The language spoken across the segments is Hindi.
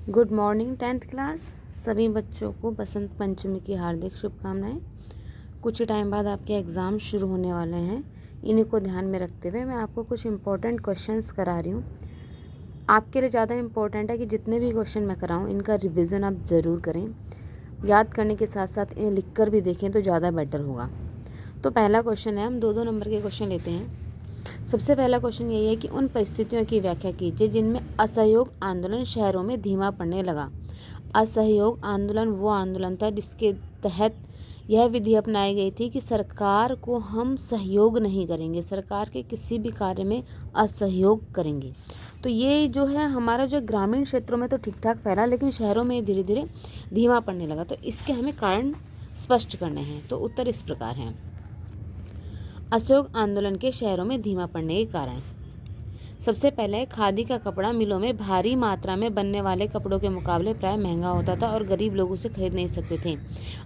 Good morning 10th class. सभी बच्चों को बसंत पंचमी की हार्दिक शुभकामनाएं। कुछ ही टाइम बाद आपके एग्ज़ाम शुरू होने वाले हैं। इन्हीं को ध्यान में रखते हुए मैं आपको कुछ इम्पोर्टेंट क्वेश्चंस करा रही हूँ। आपके लिए ज़्यादा इम्पोर्टेंट है कि जितने भी क्वेश्चन मैं कराऊँ इनका रिविज़न आप ज़रूर करें। याद करने के साथ साथ इन्हें लिख कर भी देखें तो ज़्यादा बेटर होगा। तो पहला क्वेश्चन है, हम 2-2 नंबर के क्वेश्चन लेते हैं। सबसे पहला क्वेश्चन यही है कि उन परिस्थितियों की व्याख्या कीजिए जिनमें असहयोग आंदोलन शहरों में धीमा पड़ने लगा। असहयोग आंदोलन वो आंदोलन था जिसके तहत यह विधि अपनाई गई थी कि सरकार को हम सहयोग नहीं करेंगे, सरकार के किसी भी कार्य में असहयोग करेंगे। तो ये जो है हमारा जो ग्रामीण क्षेत्रों में तो ठीक ठाक फैला, लेकिन शहरों में धीरे धीरे धीमा पड़ने लगा। तो इसके हमें कारण स्पष्ट करने हैं। तो उत्तर इस प्रकार हैं। असहयोग आंदोलन के शहरों में धीमा पड़ने के कारण सबसे पहले खादी का कपड़ा मिलों में भारी मात्रा में बनने वाले कपड़ों के मुकाबले प्राय महंगा होता था और गरीब लोग उसे खरीद नहीं सकते थे।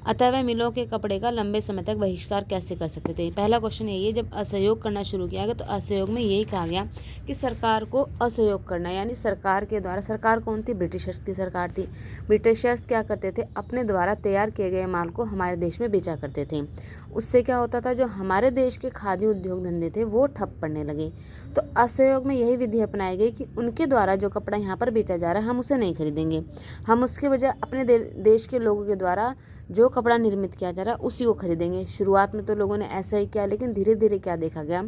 अतः वह मिलों के कपड़े का लंबे समय तक बहिष्कार कैसे कर सकते थे। पहला क्वेश्चन यही है, जब असहयोग करना शुरू किया गया तो असहयोग में यही कहा गया कि सरकार को असहयोग करना, यानी सरकार के द्वारा, सरकार कौन थी, ब्रिटिशर्स की सरकार थी। ब्रिटिशर्स क्या करते थे, अपने द्वारा तैयार किए गए माल को हमारे देश में बेचा करते थे। उससे क्या होता था, जो हमारे देश के खादी उद्योग धंधे थे वो ठप पड़ने लगे। तो असहयोग में यही विधि अपनाई गई कि उनके द्वारा जो कपड़ा यहाँ पर बेचा जा रहा है हम उसे नहीं खरीदेंगे, हम उसके बजाय अपने देश के लोगों के द्वारा जो कपड़ा निर्मित किया जा रहा है उसी को खरीदेंगे। शुरुआत में तो लोगों ने ऐसा ही किया, लेकिन धीरे धीरे क्या देखा गया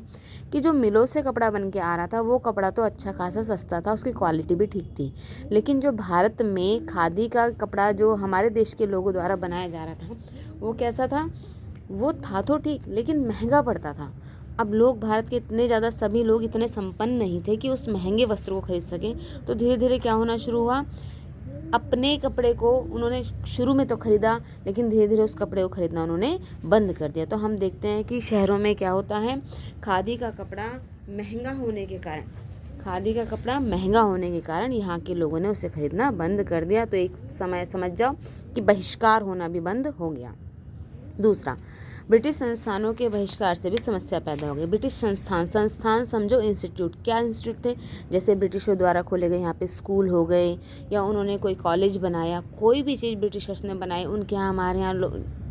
कि जो मिलों से कपड़ा बन के आ रहा था वो कपड़ा तो अच्छा खासा सस्ता था, उसकी क्वालिटी भी ठीक थी। लेकिन जो भारत में खादी का कपड़ा जो हमारे देश के लोगों द्वारा बनाया जा रहा था वो कैसा था, वो था तो ठीक लेकिन महंगा पड़ता था। अब लोग भारत के इतने ज़्यादा, सभी लोग इतने संपन्न नहीं थे कि उस महंगे वस्त्र को खरीद सकें। तो धीरे धीरे क्या होना शुरू हुआ, अपने कपड़े को उन्होंने शुरू में तो खरीदा, लेकिन धीरे धीरे उस कपड़े को खरीदना उन्होंने बंद कर दिया। तो हम देखते हैं कि शहरों में क्या होता है, खादी का कपड़ा महंगा होने के कारण, खादी का कपड़ा महंगा होने के कारण यहाँ के लोगों ने उसे खरीदना बंद कर दिया। तो एक समय समझ जाओ कि बहिष्कार होना भी बंद हो गया। दूसरा, ब्रिटिश संस्थानों के बहिष्कार से भी समस्या पैदा हो गई। ब्रिटिश संस्थान समझो इंस्टीट्यूट, क्या इंस्टीट्यूट थे, जैसे ब्रिटिशों द्वारा खोले गए यहाँ पे स्कूल हो गए, या उन्होंने कोई कॉलेज बनाया, कोई भी चीज़ ब्रिटिशर्स ने बनाई, उनके यहाँ हमारे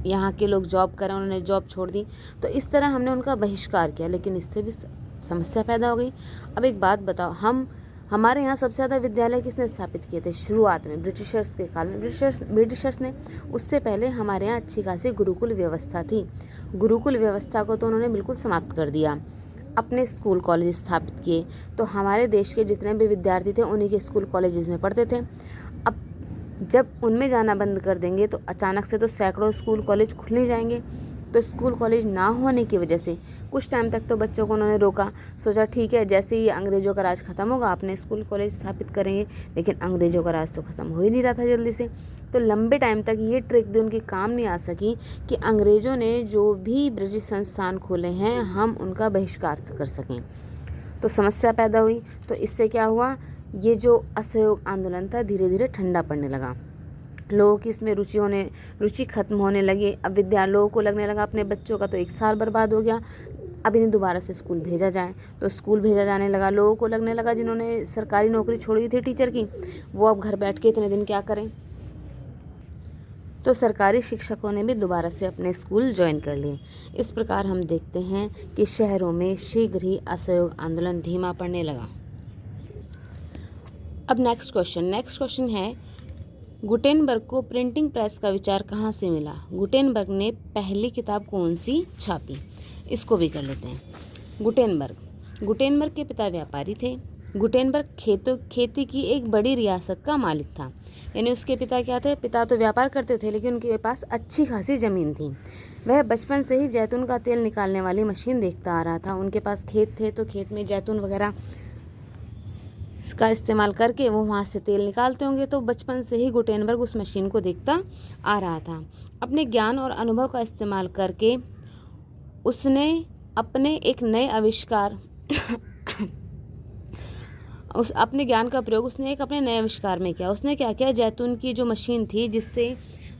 यहाँ के लोग जॉब करें, उन्होंने जॉब छोड़ दी। तो इस तरह हमने उनका बहिष्कार किया, लेकिन इससे भी समस्या पैदा हो गई। अब एक बात बताओ, हमारे यहाँ सबसे ज़्यादा विद्यालय किसने स्थापित किए थे शुरुआत में, ब्रिटिशर्स के काल में ब्रिटिशर्स ने। उससे पहले हमारे यहाँ अच्छी खासी गुरुकुल व्यवस्था थी। गुरुकुल व्यवस्था को तो उन्होंने बिल्कुल समाप्त कर दिया, अपने स्कूल कॉलेज स्थापित किए। तो हमारे देश के जितने भी विद्यार्थी थे उन्हीं के स्कूल कॉलेजेस में पढ़ते थे। अब जब उनमें जाना बंद कर देंगे तो अचानक से तो सैकड़ों स्कूल कॉलेज खुल नहीं जाएंगे। तो स्कूल कॉलेज ना होने की वजह से कुछ टाइम तक तो बच्चों को उन्होंने रोका, सोचा ठीक है जैसे ही अंग्रेज़ों का राज खत्म होगा अपने स्कूल कॉलेज स्थापित करेंगे। लेकिन अंग्रेज़ों का राज तो ख़त्म हो ही नहीं रहा था जल्दी से। तो लंबे टाइम तक ये ट्रिक भी उनकी काम नहीं आ सकी कि अंग्रेज़ों ने जो भी ब्रिटिश संस्थान खोले हैं हम उनका बहिष्कार कर सकें। तो समस्या पैदा हुई। तो इससे क्या हुआ, ये जो असहयोग आंदोलन था धीरे धीरे ठंडा पड़ने लगा, लोगों की इसमें रुचि खत्म होने लगी। अब लोगों को लगने लगा अपने बच्चों का तो 1 साल बर्बाद हो गया, अब इन्हें दोबारा से स्कूल भेजा जाए। तो स्कूल भेजा जाने लगा, लोगों को लगने लगा जिन्होंने सरकारी नौकरी छोड़ी थी टीचर की, वो अब घर बैठ के इतने दिन क्या करें। तो सरकारी शिक्षकों ने भी दोबारा से अपने स्कूल ज्वाइन कर लिए। इस प्रकार हम देखते हैं कि शहरों में शीघ्र ही असहयोग आंदोलन धीमा पड़ने लगा। अब नेक्स्ट क्वेश्चन है, गुटेनबर्ग को प्रिंटिंग प्रेस का विचार कहाँ से मिला। गुटेनबर्ग ने पहली किताब कौन सी छापी, इसको भी कर लेते हैं। गुटेनबर्ग के पिता व्यापारी थे। गुटेनबर्ग खेती की एक बड़ी रियासत का मालिक था, यानी उसके पिता क्या थे, पिता तो व्यापार करते थे लेकिन उनके पास अच्छी खासी ज़मीन थी। वह बचपन से ही जैतून का तेल निकालने वाली मशीन देखता आ रहा था। उनके पास खेत थे तो खेत में जैतून वगैरह इसका इस्तेमाल करके वो वहाँ से तेल निकालते होंगे। तो बचपन से ही गुटेनबर्ग उस मशीन को देखता आ रहा था। अपने ज्ञान और अनुभव का इस्तेमाल करके उसने अपने एक नए आविष्कार अपने ज्ञान का प्रयोग उसने एक अपने नए आविष्कार में किया। उसने क्या किया, जैतून की जो मशीन थी जिससे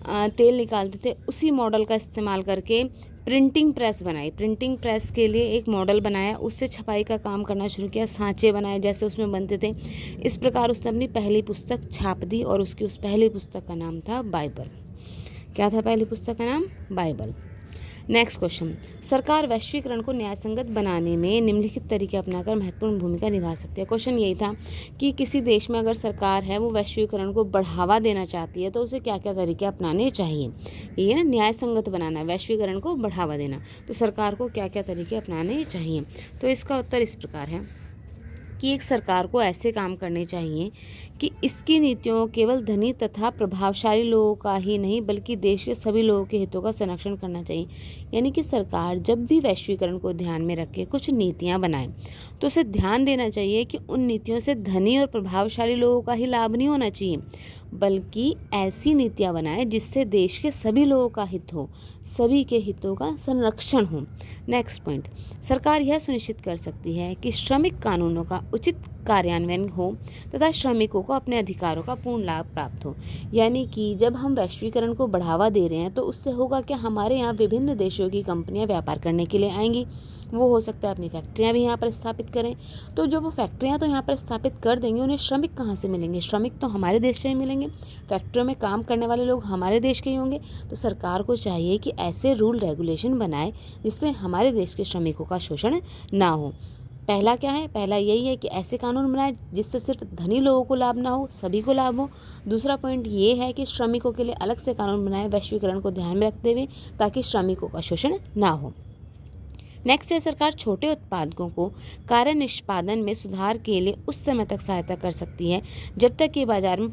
तेल निकालते थे उसी मॉडल का इस्तेमाल करके प्रिंटिंग प्रेस बनाई, प्रिंटिंग प्रेस के लिए एक मॉडल बनाया, उससे छपाई का काम करना शुरू किया, सांचे बनाए जैसे उसमें बनते थे। इस प्रकार उसने अपनी पहली पुस्तक छाप दी और उसकी उस पहली पुस्तक का नाम था बाइबल। क्या था पहली पुस्तक का नाम? बाइबल। नेक्स्ट क्वेश्चन, सरकार वैश्वीकरण को न्यायसंगत बनाने में निम्नलिखित तरीके अपनाकर महत्वपूर्ण भूमिका निभा सकती है। क्वेश्चन यही था कि किसी देश में अगर सरकार है वो वैश्वीकरण को बढ़ावा देना चाहती है तो उसे क्या क्या तरीके अपनाने चाहिए। ये ना न्यायसंगत बनाना, वैश्वीकरण को बढ़ावा देना, तो सरकार को क्या क्या तरीके अपनाने चाहिए। तो इसका उत्तर इस प्रकार है कि एक सरकार को ऐसे काम करने चाहिए कि इसकी नीतियों केवल धनी तथा प्रभावशाली लोगों का ही नहीं बल्कि देश के सभी लोगों के हितों का संरक्षण करना चाहिए। यानी कि सरकार जब भी वैश्वीकरण को ध्यान में रख के कुछ नीतियां बनाए तो उसे ध्यान देना चाहिए कि उन नीतियों से धनी और प्रभावशाली लोगों का ही लाभ नहीं होना चाहिए बल्कि ऐसी नीतियां बनाए जिससे देश के सभी लोगों का हित हो, सभी के हितों का संरक्षण हो। नेक्स्ट पॉइंट, सरकार यह सुनिश्चित कर सकती है कि श्रमिक कानूनों का उचित कार्यान्वयन हो तथा श्रमिकों को अपने अधिकारों का पूर्ण लाभ प्राप्त हो। यानी कि जब हम वैश्वीकरण को बढ़ावा दे रहे हैं तो उससे होगा क्या, हमारे यहाँ विभिन्न देशों की कंपनियां व्यापार करने के लिए आएंगी, वो हो सकता है अपनी फैक्ट्रियां भी यहाँ पर स्थापित करें। तो जो वो फैक्ट्रियां तो यहाँ पर स्थापित कर देंगे, उन्हें श्रमिक कहाँ से मिलेंगे? श्रमिक तो हमारे देश से ही मिलेंगे, फैक्ट्रियों में काम करने वाले लोग हमारे देश के ही होंगे। तो सरकार को चाहिए कि ऐसे रूल रेगुलेशन बनाए जिससे हमारे देश के श्रमिकों का शोषण ना हो। पहला क्या है? पहला यही है कि ऐसे कानून बनाए जिससे सिर्फ धनी लोगों को लाभ ना हो, सभी को लाभ हो। दूसरा पॉइंट ये है कि श्रमिकों के लिए अलग से कानून बनाए वैश्वीकरण को ध्यान में रखते हुए ताकि श्रमिकों का शोषण ना हो। नेक्स्ट है, सरकार छोटे उत्पादकों को कार्य निष्पादन में सुधार के लिए उस समय तक सहायता कर सकती है जब तक कि बाजार में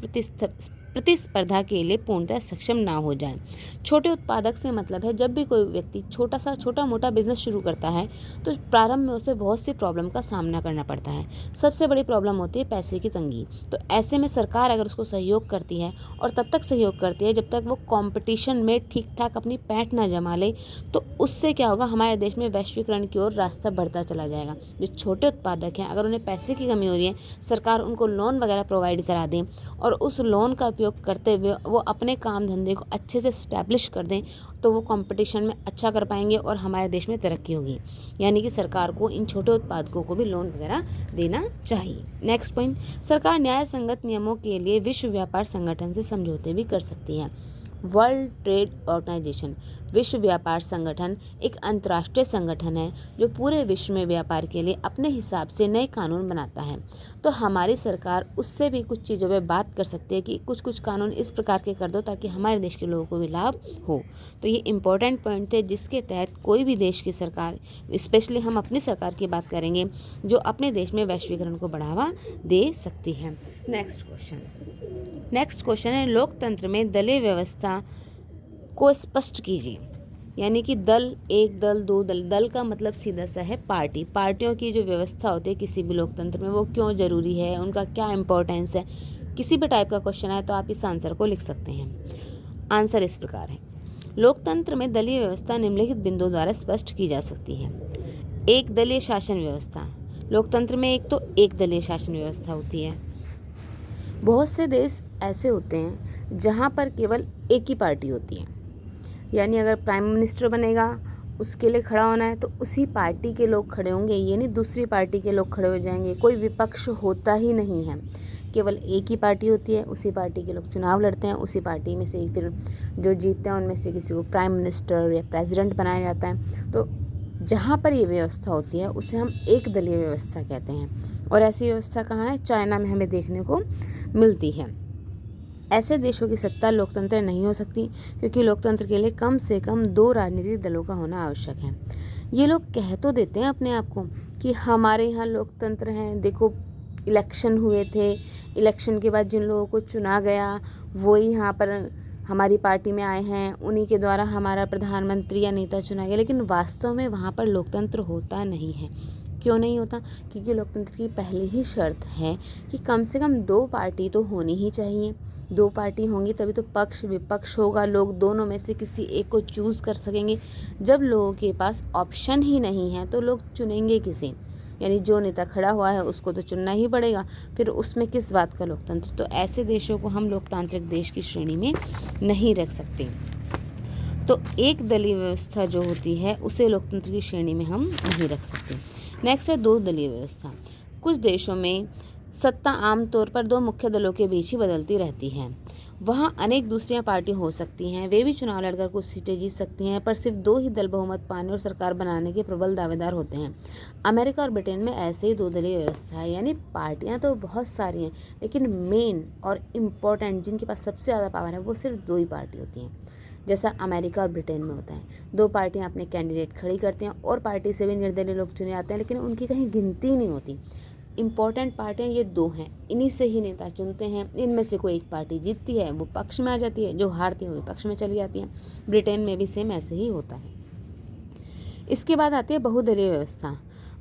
प्रतिस्पर्धा के लिए पूर्णतः सक्षम ना हो जाए। छोटे उत्पादक से मतलब है जब भी कोई व्यक्ति छोटा मोटा बिजनेस शुरू करता है तो प्रारंभ में उसे बहुत सी प्रॉब्लम का सामना करना पड़ता है। सबसे बड़ी प्रॉब्लम होती है पैसे की तंगी। तो ऐसे में सरकार अगर उसको सहयोग करती है और तब तक सहयोग करती है जब तक वो कंपटीशन में ठीक ठाक अपनी पैठ ना जमा ले, तो उससे क्या होगा, हमारे देश में वैश्वीकरण की ओर रास्ता बढ़ता चला जाएगा। जो छोटे उत्पादक हैं अगर उन्हें पैसे की कमी हो रही है, सरकार उनको लोन वगैरह प्रोवाइड करा दें और उस लोन का उपयोग करते हुए वो अपने काम धंधे को अच्छे से स्टैब्लिश कर दें तो वो कंपटीशन में अच्छा कर पाएंगे और हमारे देश में तरक्की होगी। यानी कि सरकार को इन छोटे उत्पादकों को भी लोन वगैरह देना चाहिए। नेक्स्ट पॉइंट, सरकार न्याय संगत नियमों के लिए विश्व व्यापार संगठन से समझौते भी कर सकती है। वर्ल्ड ट्रेड ऑर्गेनाइजेशन, विश्व व्यापार संगठन एक अंतर्राष्ट्रीय संगठन है जो पूरे विश्व में व्यापार के लिए अपने हिसाब से नए कानून बनाता है। तो हमारी सरकार उससे भी कुछ चीज़ों पे बात कर सकती है कि कुछ कानून इस प्रकार के कर दो ताकि हमारे देश के लोगों को भी लाभ हो। तो ये इंपॉर्टेंट पॉइंट थे जिसके तहत कोई भी देश की सरकार, स्पेशली हम अपनी सरकार की बात करेंगे, जो अपने देश में वैश्वीकरण को बढ़ावा दे सकती है। नेक्स्ट क्वेश्चन है, लोकतंत्र में दलीय व्यवस्था को स्पष्ट कीजिए। यानी कि दल, एक दल, दो दल। दल का मतलब सीधा सा है पार्टी। पार्टियों की जो व्यवस्था होती है किसी भी लोकतंत्र में वो क्यों ज़रूरी है, उनका क्या इंपॉर्टेंस है। किसी भी टाइप का क्वेश्चन है तो आप इस आंसर को लिख सकते हैं। आंसर इस प्रकार है, लोकतंत्र में दलीय व्यवस्था निम्नलिखित बिंदुओं द्वारा स्पष्ट की जा सकती है। एक दलीय शासन व्यवस्था, लोकतंत्र में एक तो एक दलीय शासन व्यवस्था होती है। बहुत से देश ऐसे होते हैं जहाँ पर केवल एक ही पार्टी होती है। यानी अगर प्राइम मिनिस्टर बनेगा उसके लिए खड़ा होना है तो उसी पार्टी के लोग खड़े होंगे, ये नहीं दूसरी पार्टी के लोग खड़े हो जाएंगे। कोई विपक्ष होता ही नहीं है, केवल एक ही पार्टी होती है। उसी पार्टी के लोग चुनाव लड़ते हैं, उसी पार्टी में से ही फिर जो जीतते हैं उनमें से किसी को प्राइम मिनिस्टर या प्रेसिडेंट बनाया जाता है। तो जहाँ पर ये व्यवस्था होती है उसे हम एक दलीय व्यवस्था कहते हैं। और ऐसी व्यवस्था कहाँ है? चाइना में हमें देखने को मिलती है। ऐसे देशों की सत्ता लोकतंत्र नहीं हो सकती क्योंकि लोकतंत्र के लिए कम से कम 2 राजनीतिक दलों का होना आवश्यक है। ये लोग कह तो देते हैं अपने आप को कि हमारे यहाँ लोकतंत्र है, देखो इलेक्शन हुए थे, इलेक्शन के बाद जिन लोगों को चुना गया वो ही यहाँ पर हमारी पार्टी में आए हैं, उन्हीं के द्वारा हमारा प्रधानमंत्री या नेता चुना गया। लेकिन वास्तव में वहाँ पर लोकतंत्र होता नहीं है। क्यों नहीं होता? क्योंकि लोकतंत्र की पहली ही शर्त है कि कम से कम 2 पार्टी तो होनी ही चाहिए। 2 पार्टी होंगी तभी तो पक्ष विपक्ष होगा, लोग दोनों में से किसी एक को चूज़ कर सकेंगे। जब लोगों के पास ऑप्शन ही नहीं है तो लोग चुनेंगे किसे? यानी जो नेता खड़ा हुआ है उसको तो चुनना ही पड़ेगा, फिर उसमें किस बात का लोकतंत्र। तो ऐसे देशों को हम लोकतांत्रिक देश की श्रेणी में नहीं रख सकते। तो एक दलीय व्यवस्था जो होती है उसे लोकतंत्र की श्रेणी में हम नहीं रख सकते। नेक्स्ट है दो दलीय व्यवस्था। कुछ देशों में सत्ता आमतौर पर दो मुख्य दलों के बीच ही बदलती रहती है। वहाँ अनेक दूसरियाँ पार्टी हो सकती हैं, वे भी चुनाव लड़कर कुछ सीटें जीत सकती हैं, पर सिर्फ दो ही दल बहुमत पाने और सरकार बनाने के प्रबल दावेदार होते हैं। अमेरिका और ब्रिटेन में ऐसे ही दो दलीय व्यवस्था है, यानी पार्टियाँ तो बहुत सारी हैं, लेकिन मेन और इम्पॉर्टेंट जिनके पास सबसे ज़्यादा पावर है वो सिर्फ दो ही पार्टी होती हैं। जैसा अमेरिका और ब्रिटेन में होता है, दो पार्टियां अपने कैंडिडेट खड़ी करती हैं और पार्टी से भी निर्दलीय लोग चुने आते हैं, लेकिन उनकी कहीं गिनती नहीं होती। इम्पॉर्टेंट पार्टियां ये दो हैं, इन्हीं से ही नेता चुनते हैं। इनमें से कोई एक पार्टी जीतती है वो पक्ष में आ जाती है, जो हारती है वो विपक्ष में चली जाती है। ब्रिटेन में भी सेम ऐसे ही होता है। इसके बाद आती है बहुदलीय व्यवस्था।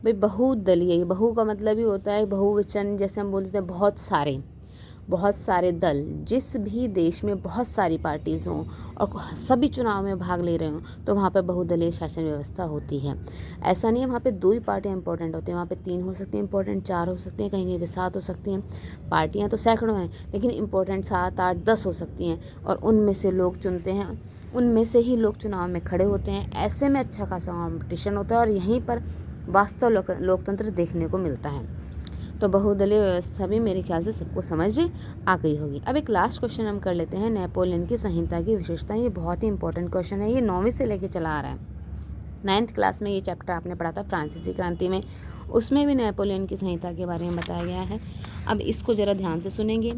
भाई बहुदलीय, बहु का मतलब ही होता है बहुवचन, जैसे हम बोलते हैं बहुत सारे दल। जिस भी देश में बहुत सारी पार्टीज़ हों और सभी चुनाव में भाग ले रहे हों तो वहाँ पे बहुदलीय शासन व्यवस्था होती है। ऐसा नहीं है वहाँ पे दो ही पार्टियाँ इंपॉर्टेंट होती हैं, वहाँ पे तीन हो सकती हैं इंपॉर्टेंट, चार हो सकती हैं, कहीं कहीं पे सात हो सकती हैं। पार्टियाँ तो सैकड़ों हैं, लेकिन इंपॉर्टेंट 7, 8, 10 हो सकती हैं और उनमें से लोग चुनते हैं, उनमें से ही लोग चुनाव में खड़े होते हैं। ऐसे में अच्छा खासा कॉम्पिटिशन होता है और यहीं पर वास्तव लोकतंत्र देखने को मिलता है। तो बहुदलीय व्यवस्था भी मेरे ख्याल से सबको समझ आ गई होगी। अब एक लास्ट क्वेश्चन हम कर लेते हैं, नेपोलियन की संहिता की विशेषता। ये बहुत ही इंपॉर्टेंट क्वेश्चन है, ये 9वीं से लेके चला आ रहा है। 9th क्लास में ये चैप्टर आपने पढ़ा था फ्रांसीसी क्रांति में, उसमें भी नेपोलियन की संहिता के बारे में बताया गया है। अब इसको ज़रा ध्यान से सुनेंगे।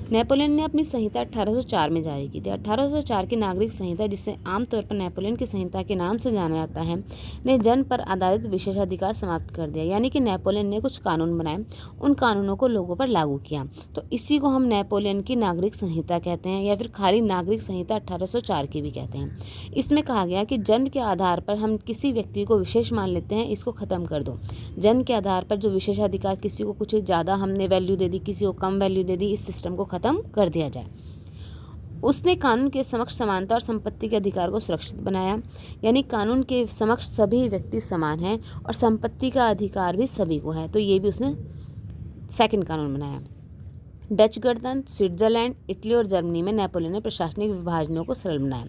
नेपोलियन ने अपनी संहिता 1804 में जारी की थी। 1804 की नागरिक संहिता, जिसे आमतौर पर नेपोलियन की संहिता के नाम से जाना जाता है, ने जन पर आधारित विशेषाधिकार समाप्त कर दिया। यानी कि नेपोलियन ने कुछ कानून बनाए, उन कानूनों को लोगों पर लागू किया, तो इसी को हम नेपोलियन की नागरिक संहिता कहते हैं, या फिर खाली नागरिक संहिता 1804 की भी कहते हैं। इसमें कहा गया कि जन्म के आधार पर हम किसी व्यक्ति को विशेष मान लेते हैं, इसको ख़त्म कर दो। जन्म के आधार पर जो विशेषाधिकार, किसी को कुछ ज़्यादा हमने वैल्यू दे दी, किसी को कम वैल्यू दे दी, इस सिस्टम को खत्म कर दिया जाए। उसने कानून के समक्ष समानता और संपत्ति के अधिकार को सुरक्षित बनाया, यानी कानून के समक्ष सभी व्यक्ति समान हैं और संपत्ति का अधिकार भी सभी को है, तो ये भी उसने सेकंड कानून बनाया। डच गणतंत्र, स्विट्जरलैंड, इटली और जर्मनी में नेपोलियन ने प्रशासनिक विभाजनों को सरल बनाया।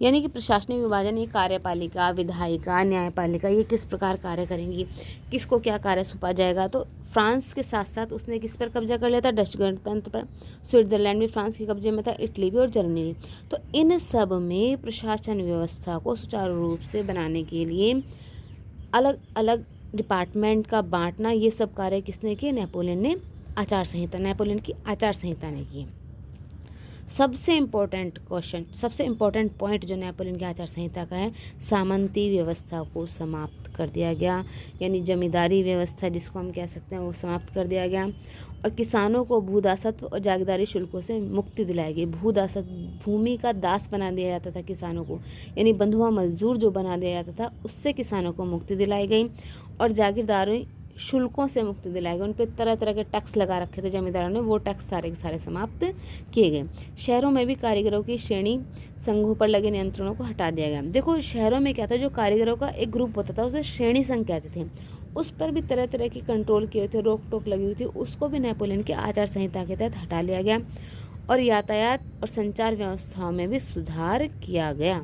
यानी कि प्रशासनिक विभाजन, ये कार्यपालिका, विधायिका, न्यायपालिका, ये किस प्रकार कार्य करेंगी, किसको क्या कार्य सौंपा जाएगा। तो फ्रांस के साथ साथ उसने किस पर कब्जा कर लिया था, डच गणतंत्र पर। स्विट्जरलैंड भी फ्रांस के कब्जे में था, इटली भी और जर्मनी भी। तो इन सब में प्रशासन व्यवस्था को सुचारू रूप से बनाने के लिए अलग अलग डिपार्टमेंट का बांटना, ये सब कार्य किसने किए, नेपोलियन ने नेपोलियन की आचार संहिता ने की। सबसे इम्पोर्टेंट क्वेश्चन, सबसे इम्पोर्टेंट पॉइंट जो नेपोलियन की आचार संहिता का है, सामंती व्यवस्था को समाप्त कर दिया गया, यानी जमींदारी व्यवस्था जिसको हम कह सकते हैं वो समाप्त कर दिया गया, और किसानों को भूदासत्व और जागीरदारी शुल्कों से मुक्ति दिलाई गई। भूदासत्व, भूमि का दास बना दिया जाता था किसानों को, यानी बंधुआ मजदूर जो बना दिया जाता था, उससे किसानों को मुक्ति दिलाई गई, और जागीरदारी शुल्कों से मुक्ति दिलाई गई। उन पर तरह तरह के टैक्स लगा रखे थे जमींदारों ने, वो टैक्स सारे के सारे समाप्त किए गए। शहरों में भी कारीगरों की श्रेणी संघों पर लगे नियंत्रणों को हटा दिया गया। देखो शहरों में क्या था, जो कारीगरों का एक ग्रुप होता था उसे श्रेणी संघ कहते थे, उस पर भी तरह तरह की कंट्रोल किए थे, रोक टोक लगी हुई थी, उसको भी नेपोलियन की आचार संहिता के तहत हटा लिया गया। और यातायात और संचार व्यवस्थाओं में भी सुधार किया गया।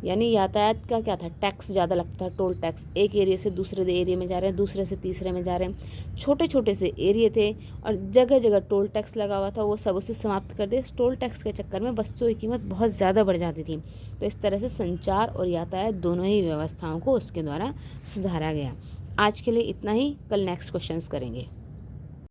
यानी यातायात का क्या था, टैक्स ज़्यादा लगता था, टोल टैक्स, एक एरिया से दूसरे एरिया में जा रहे हैं, दूसरे से तीसरे में जा रहे हैं, छोटे छोटे से एरिया थे और जगह जगह टोल टैक्स लगा हुआ था, वो सब उसे समाप्त कर दिया। टोल टैक्स के चक्कर में वस्तुओं की कीमत बहुत ज़्यादा बढ़ जाती थी, तो इस तरह से संचार और यातायात दोनों ही व्यवस्थाओं को उसके द्वारा सुधारा गया। आज के लिए इतना ही, कल नेक्स्ट क्वेश्चंस करेंगे।